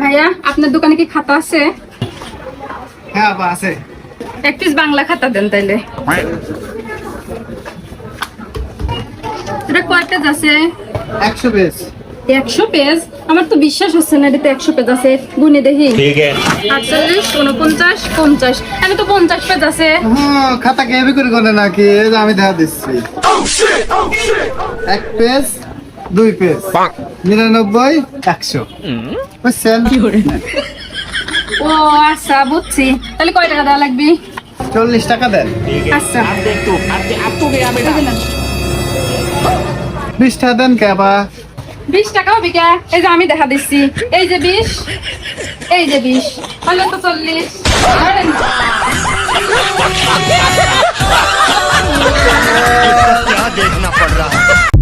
ভাইয়া আপনার দোকানে কি খাতা আছে? হ্যাঁ আপা আছে। এক পিস বাংলা খাতা দেন তাইলে। এটা কয় পেজ আছে? 100 পেজ। 100 পেজ? আমার তো বিশ্বাস হচ্ছে না এটাতে 100 পেজ আছে। গুনে দেখি। ঠিক আছে 48 49 50। আমি তো 50 পেজ আছে। হ্যাঁ খাতা কে হেভি করে করে নাকি? এই যে আমি দেখা দিচ্ছি। 1 পেজ 2 পেজ 99 100 বুঝছেন? ও আচ্ছা বুঝছি। তাহলে কয় টাকা দেওয়া লাগবে? 40 টাকা দেন। আচ্ছা। বেটা 20 টাকা দেন কে আপা? 20 টাকা হবে কে? এই যে আমি দেখা দিচ্ছি। এই যে 20, এই যে 20, হলো তো 40। ধরেন। क्या देखना पड़ रहा है